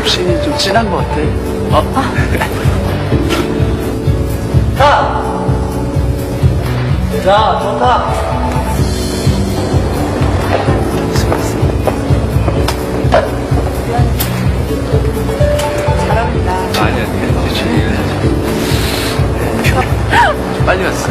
씬이 좀 진한 것 같아. 자, 좋다. 잘합니다. 아니야, 빨리 왔어.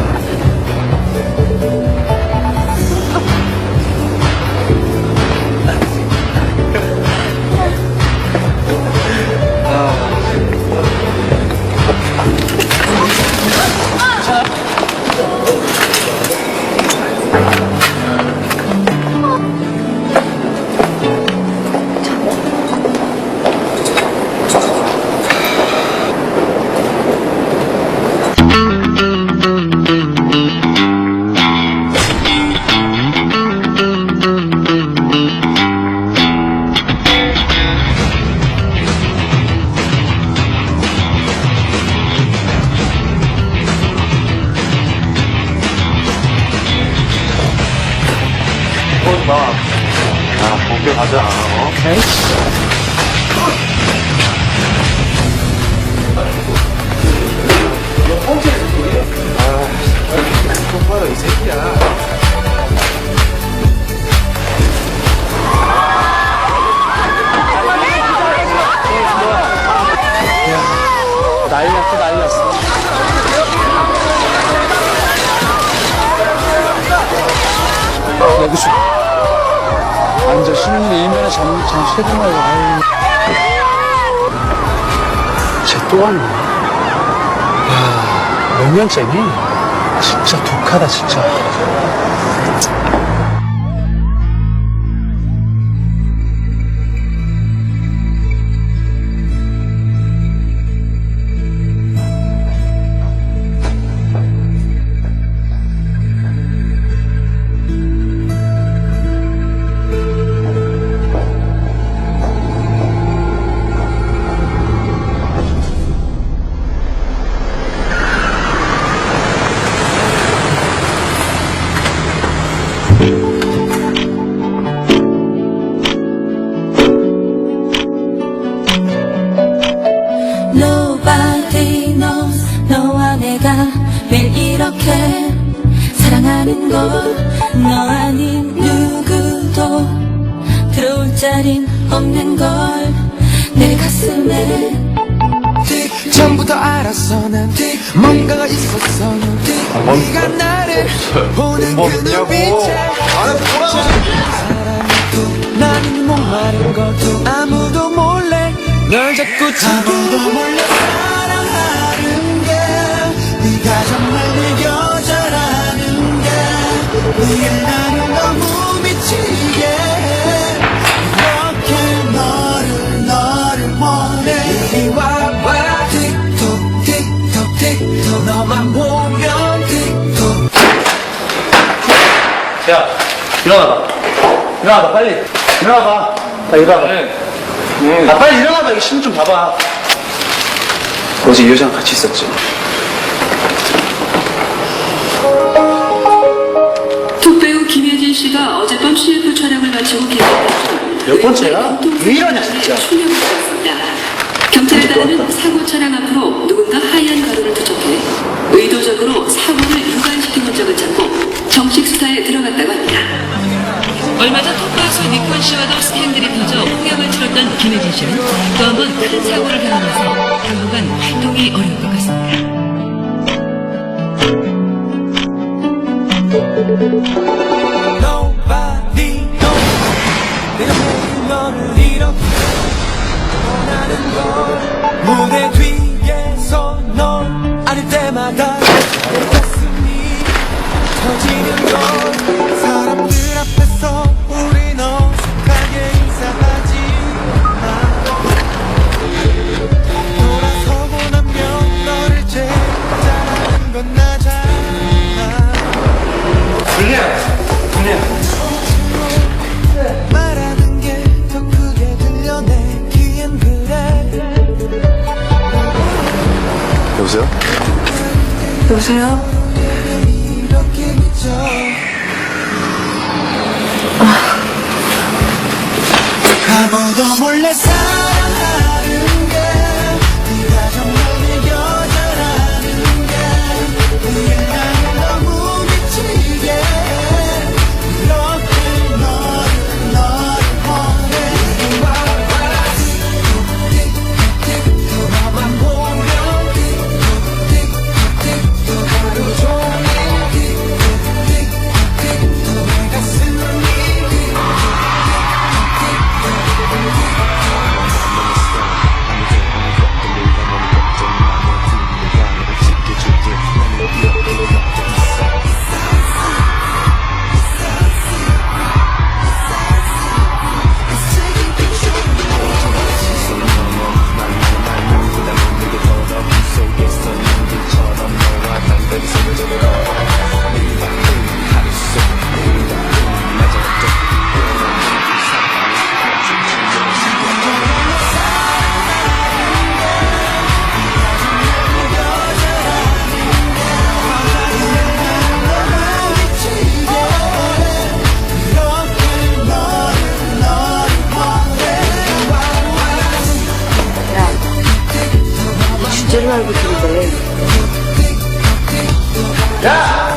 본게 가자. 똑바로 이 새끼야. 난리 났어, 난리 났어. 여기서 앉아 쉬는 게 이면에 잠시 해주마요. 쟤또 왔네. 야, 몇 년째니? 진짜 독하다, 진짜. Nobody knows 너와 내가 매일 이렇게 사랑하는 걸 너 아닌 누구도 들어올 자린 없는 걸 내 가슴에 전부터 알았어 난 뭔가가 있었어 넌 네가 나를 보는 그 눈빛에 사랑도 나는 목마른 것도 아무도 몰래 널 자꾸 아무도 몰래 사랑하는 게 네가 정말 내 여자라는 게 네가 나를 너무 미치게 해 이렇게 너를 원해 이리 와봐 틱톡 틱톡 틱톡 너만 보면 틱톡 야, 일어나봐. 일어나봐, 빨리. 일어나봐. 나 일어나봐. 아, 빨리 일어나봐. 이거 심 좀 봐봐. 어제 이 여자랑 같이 있었지? 톡배우 김혜진 씨가 어젯밤 CF 촬영을 마치고 기자회견을 몇 번째야? 왜 이러냐, 진짜. 출력을 했습니다. 경찰에 따르면 사고 차량 앞으로 누군가 하얀 가루를 투척해 의도적으로 사고를 유발시킨 흔적을 찾고 정식 수사에 들어갔다고 합니다. 얼마 전 톡방송 니콘 씨와도 스캔들이 터져 홍역을 치렀던 김혜진 씨는 또 한 번 큰 사고를 당하면서 당분간 활동이 어려울 것 같습니다. Nobody knows 내가 매일 너를 이렇게 원하는 걸 무대 뒤에서 널 안을 때마다 내 가슴이 터지는 걸 사람들 앞에서 우린 어색하게 인사하지 돌아서고 나면 너를 제일 잘하는 건 나잖아 말하는 게 더 크게 들려 내 귀엔 그래 여보세요? 여보세요? 이렇게 미쳐 아무도 몰래 사랑하는 야!